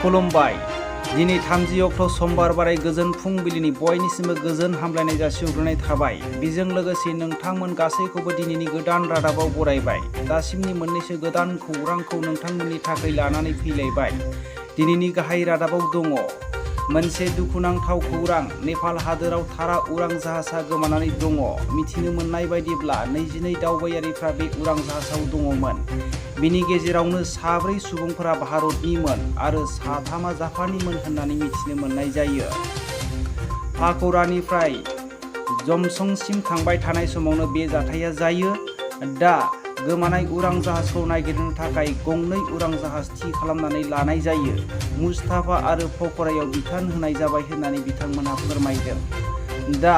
खुलुमबाय। दिनै 30 अक्ट' समबार बाराय गोजोन फुंबिलिनि बयनिसिमबो गोजोन हामलायनाय जासिहरग्रोनाय थाबाय। बेजों लोगोसे नोंथांमोन गासैखौबो दिनैनि गोदान रादाबाव बरायबाय। दासिमनि मोननैसो गोदान खौरांखौ नोंथांमोननि थाखाय लानानै फैलायबाय। दिनैनि गाहाय रादाबाव दङ मोनसे दुखुनांथाव खौरां, नेपाल हादोराव थारा उरां जाहाजा गोमानानै दङ। मिथिनो मोननाय बायदिब्ला 22 दावबायारिफ्रा बे उरां जाहाजाव दङमोन। बिनि गेजेरावनो 4 सुबुंफोरा भारतनिमोन आरो 3 जापाननिमोन होननानै मिथिनो मोननाय जायो। पाकरानिफ्राय जमसंसिम थांबाय थानाय समावनो बे जाथाया जायो। दा गोमानाय उरां जाहाजखौ नागिरनो थाखाय 2 उरां जाहाज थि खालामनानै लानाय जायो। मुस्ताफा आरो पकरायाव बिथोन होनाय जाबाय होननानै बिथांमोनहा फोरमायदों। दा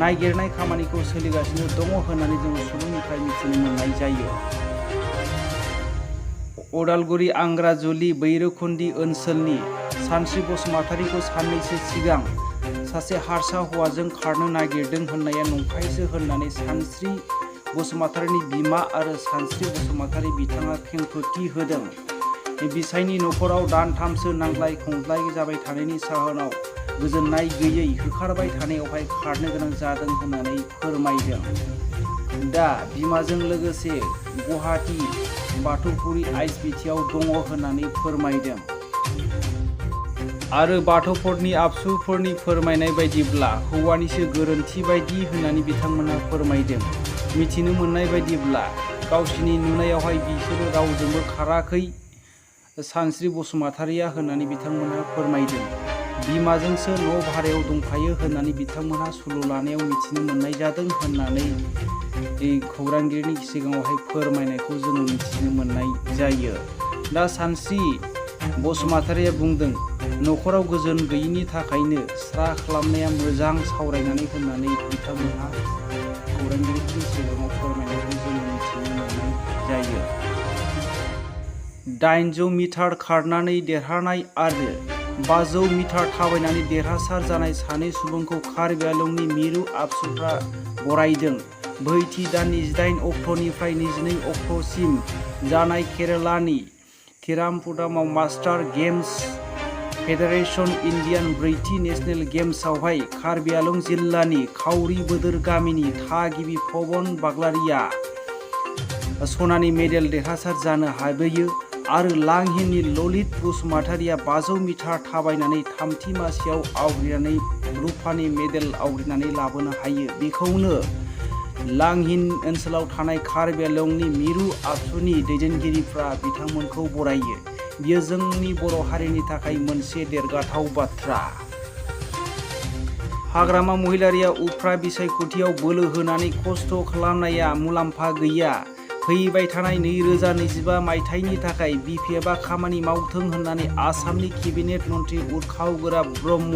नागिरनाय खामानिखौ सोलिगासिनो दङ होननानै जों सुबुंनिफ्राय मिथिनो मोननाय जायो। उदालगुरि आंग्राजुलि बैरबखुन्दी ओनसोलनि सानस्रि बसुमतारीखौ साननैसो सिगां सासे हारसा हौवाजों खारनो नागिरदों होननाया नंखायसो होननानै सानस्रि बसुमतारीनि बिमा आरो सानस्रि बसुमतारी बिथाङा खेंफोरथि होदों। बिसायनि न'खराव दानथामसो नांलाय खमलाय जाबाय थानायनि जाहोनाव गोजोननाय गैयै होखारबाय थानायावहाय खारनो गोनां जादों होननानै फोरमायदों। दा बिमाजों लोगोसे गुवाहाटी बाथौपुरि आइसबिटियाव दङ होननानै फोरमायदों। आरो बाथौफोरनि आबसुफोरनि फोरमायनाय बायदिब्ला हौवानिसो गोरोन्थि बायदि होननानै बिथांमोनहा फोरमायदों। मिथिनो मोननाय बायदिब्ला गावसिनि नुनायावहाय बिसोरो रावजोंबो खाराखै सानस्रि बसुमतारीया होननानै बिथांमोनहा फोरमायदों। बिमाजोंसो न' भारायाव दंफायो होननानै बिथांमोनहा सुलु लानायाव मिथिनो मोननाय जादों होननानै खौरांगिरिनि सिगाङावहाय फोरमायनायखौ जोङो मिथिनो मोननाय जायो। दा सानस्रि बसुमतारीया बुंदों न'खराव गोजोन गैयिनि थाखायनो स्रा खालामनाया मोजां सावरायनानै होननानै बिथांमोनहा खौरांगिरिफोरनि सिगाङाव फोरमायनायखौ जोङो मिथिनो मोननाय जायो। 800 मिटार खारनानै देरहानाय आरो 500 मिटार थाबायनानै देरहासार जानाय सानै सुबुंखौ कार्बि आंलंनि मिरु आबसुफ्रा बरायदों। बैथि दाननि 18 अक्ट'निफ्राय 22 अक्ट'सिम जानाय केरालानि थिरुवनन्तपुरमाव मास्टार गेम्स फेडारेशन इन्डियान ब्रैथि नेशनेल गेम्सआवहाय कार्बि आंलं जिल्लानि खावरिबोदोर गामिनि थागिबि पवन बाग्लारिया सनानि मेडेल देरहासार जानो हाबोयो आरो लांहिननि ललित बसुमतारीया 500 मिटार थाबायनानै थामथि मासियाव आवग्रिनानै रुपानि मेडेल आवग्रिनानै लाबोनो हायो। बेखौनो लांहिन ओनसोलाव थानाय कार्बि आंलंनि मिरु आबसुनि दैदेनगिरिफ्रा बिथांमोनखौ बरायो। बियो जोंनि बर' हारिनि थाखाय मोनसे देरगाथाव बाथ्रा। हाग्रामा महिलारिया उपरा बिसाइख'थियाव बोलो होनानै कस्त' खालामनाया मुलाम्फा गैया। फैबाय थानाय 2025 मायथाइनि थाखाय बिपिएफआ खामानि मावथों होननानै आसामनि केबिनेट मन्त्रि उरखाव ब्रह्म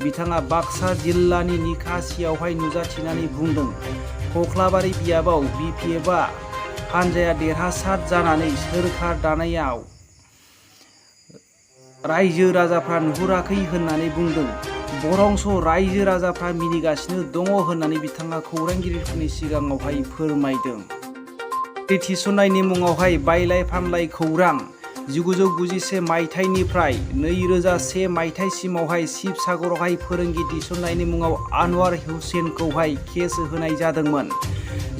बिथाङा बाक्सा जिल्लानि निखासियावहाय नुजाथिनानै बुंदों। कख्लाबारि बियाबाव बिपिएफआ हानजाया देरहासार जानानै सोरखार दानायाव रायजो राजाफ्रा नुहुराखै होननानै बुंदों। बरंस रायजो राजाफ्रा मिनिगासिनो दङ होननानै बिथाङा खौरांगिरिफोरनि सिगाङावहाय फोरमायदों। थिसननायनि मुङावहाय बायलाय फानलाय खौरां 1991 मायथाइनिफ्राय 2001 मायथाइसिमावहाय शिबसागरावहाय फोरोंगिरि थिसननायनि मुङाव आनवार हुसैनखौहाय केस होनाय जादोंमोन।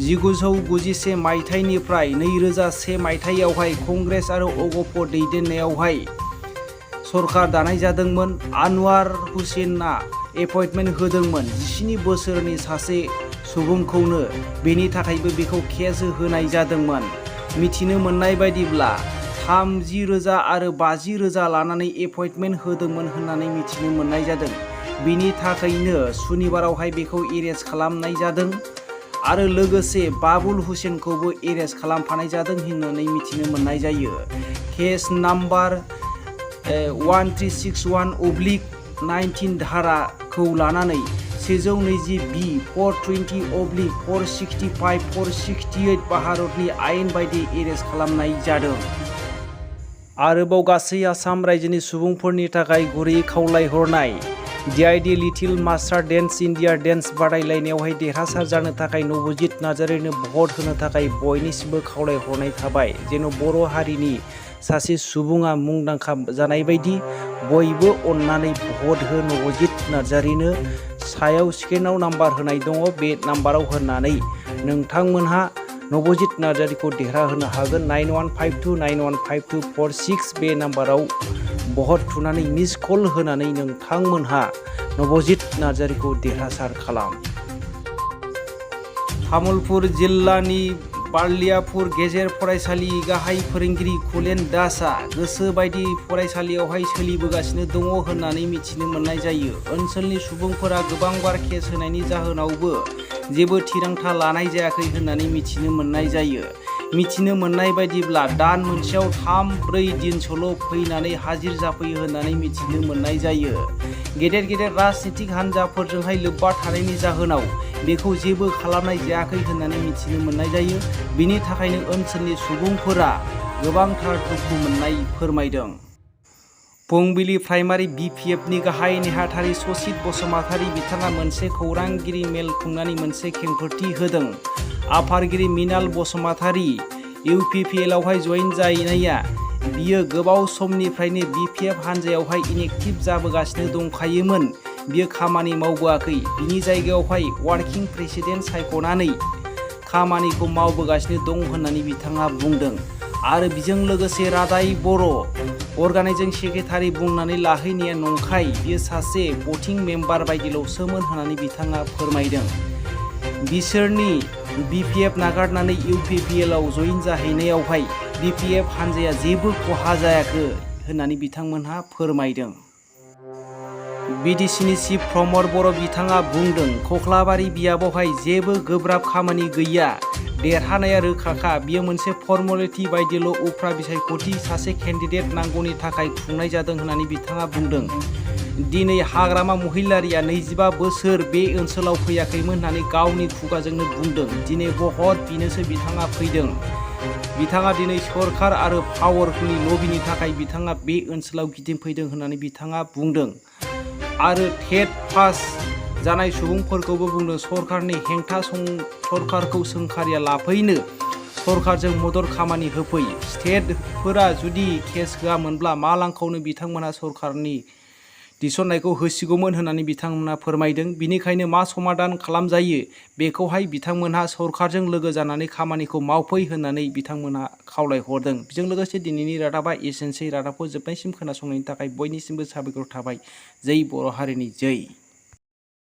1991 मायथाइनिफ्राय 2001 मायथाइयावहाय कंग्रेस आरो अगप दैदेननायावहाय सरकार दानाय जादोंमोन। आनवार हुसैनआ एपइन्टमेन्ट होदोंमोन 17 बोसोरनि सासे सुबुंखौनो। बेनि थाखायबो बेखौ केस होनाय जादोंमोन। मिथिनो मोननाय बायदिब्ला 30,000 आरो 50,000 लानानै एपइन्टमेन्ट होदोंमोन होननानै मिथिनो मोननाय जादों। बिनि थाखायनो सुनिबारावहाय बेखौ एरेस्ट खालामनाय जादों आरो लोगोसे बाबुल हुसेनखौबो एरेस्ट खालामफानाय जादों होननानै मिथिनो मोननाय जायो। केस नाम्बार 1361/19 धाराखौ लानानै 120B 420/465/468 भारतनि आयेन बायदि एरेस्ट खालामनाय जादों। आरोबाव गासै आसाम रायजोनि सुबुंफोरनि थाखाय गुरैयै खावलायहरनाय DID little master dance India dance बादायलायनायावहाय देरहासार जानो थाखाय नबजित नार्जारिनो भट होनो थाखाय बयनिसिमबो खावलायहरनाय थाबाय। जेन' बर' हारिनि सासे सुबुङा मुंदांखा जानाय बायदि बयबो अननानै भट हो नबजित नार्जारिनो। सायाव स्क्रिनाव नाम्बार होनाय दङ, बे नाम्बाराव होनानै नोंथांमोनहा नबजित नार्जारिखौ देरहाहोनो हागोन। 9152915246 बे नाम्बाराव भट थुनानै मिस कल होनानै नोंथांमोनहा नबजित नार्जारिखौ देरहासार खालाम। तामुलपुर जिल्लानि बारलियापुर गेजेर फरायसालि गाहाय फोरोंगिरि कुलेन दासआ गोसो बायदि फरायसालियावहाय सोलिबोगासिनो दङ होननानै मिथिनो मोननाय जायो। ओनसोलनि सुबुंफोरा गोबांबार केस होनायनि जाहोनावबो जेबो थिरांथा लानाय जायाखै होननानै मिथिनो मोननाय जायो। मिथिनो मोननाय बायदिब्ला दान मोनसेयाव 3-4 दिनसोल' फैनानै हाजिर जाफैयो होननानै मिथिनो मोननाय जायो। गेदेर गेदेर राजनितिक हान्जाफोरजोंहाय लोब्बा थानायनि जाहोनाव बेखौ जेबो खालामनाय जायाखै होननानै मिथिनो मोननाय जायो। बिनि थाखायनो ओनसोलनि सुबुंफोरा गोबांथार दुखु मोननाय फोरमायदों। फुंबिलि प्राइमारि BPFनि गाहाय नेहाथारि ससित बसुमतारी बिथाङा मोनसे खौरांगिरि मेल खुंनानै मोनसे खेंफोरथि होदों। आफादगिरि मिनाल बसुमतारी UPPLआवहाय जयेन जानाया बियो गोबाव समनिफ्रायनो BPF हान्जायावहाय इनएक्टिभ जाबोगासिनो दंखायोमोन। बियो खामानि मावबोआखै। बिनि जायगायावहाय वार्किं प्रेसिडेन्ट सायख'नानै खामानिखौ मावबोगासिनो दं होननानै बिथाङा बुंदों। आरो बेजों लोगोसे रादाय बर' अर्गानाइजिं सेक्रेटारि बुंनानै लाहैनाया नंखाय, बियो सासे भटिं मेम्बार बायदिल'सोमोन होननानै बिथाङा फोरमायदों। बिसोरनि BPF नागारनानै UPPLआव जयेन जाहैनायावहाय BPF हान्जाया जेबो खहा जायाखै होननानै बिथांमोनहा फोरमायदों। BDCनि चिफ प्रमद बर' बिथाङा बुंदों, खख्लाबारि बियाबावहाय जेबो गोब्राब खामानि गैया, देरहानाया रोखाखा। बियो मोनसे फर्मेलिटि बायदिल' उफ्रा बिसायख'थि सासे केन्डिडेट नांगौनि थाखाय खुंनाय जादों होननानै बिथाङा बुंदों। दिनै हाग्रामा महिलारिया 25 बोसोर बे ओनसोलाव फैयाखैमोन होननानै गावनि खुगाजोंनो बुंदों। दिनै भट बिनोसो बिथाङा फैदों। बिथाङा दिनै सरकार आरो पावारफुलनि लबिनि थाखाय बिथाङा बे ओनसोलाव गिदिंफैदों होननानै बिथाङा बुंदों। आरो टेट पास जानाय सुबुंफोरखौबो बुंदों सरकारनि हेंथा सरकारखौ सोंखारिया लाफैनो सरकारजों मदद खामानि होफै। स्टेटफोरा जुदि केस होआमोनब्ला मा लांखावनो बिथांमोना सरकारनि थिसननायखौ होसिगौमोन होननानै बिथांमोना फोरमायदों। बिनिखायनो मा समाधान खालामजायो बेखौहाय बिथांमोनहा सरकारजों लोगो जानानै खामानिखौ मावफै होननानै बिथांमोनहा खावलायहरदों। बेजों लोगोसे दिनैनि रादाबा एसेनोसै। रादाबखौ जोबनायसिम खोनासंनायनि थाखाय बयनिसिमबो साबायखर थाबाय। जै बर' हारिनि जै।